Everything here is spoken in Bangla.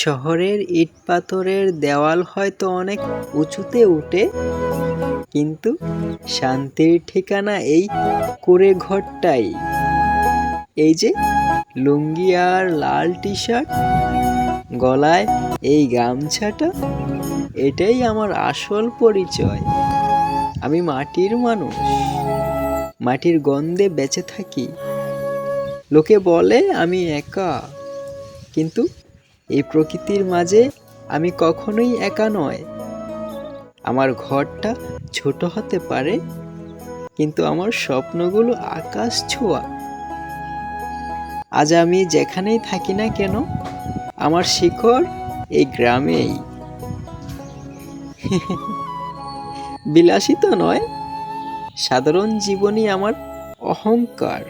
শহরের ইট পাথরের দেওয়াল হয়তো অনেক উঁচুতে উঠে, কিন্তু শান্তির ঠিকানা এই কুঁড়ে ঘরটাই। এই যে লুঙ্গি আর লাল টি শার্ট, গলায় এই গামছাটা, এটাই আমার আসল পরিচয়। আমি মাটির মানুষ, মাটির গন্ধে বেঁচে থাকি। লোকে বলে আমি একা, কিন্তু এই প্রকৃতির মাঝে আমি কখনোই একা নয়। আমার ঘরটা ছোট হতে পারে, কিন্তু আমার স্বপ্নগুলো আকাশ ছোঁয়া। আজ আমি যেখানেই থাকি না কেন, আমার শিকড় এই গ্রামেই। বিলাসিতা নয়, সাধারণ জীবনই আমার অহংকার।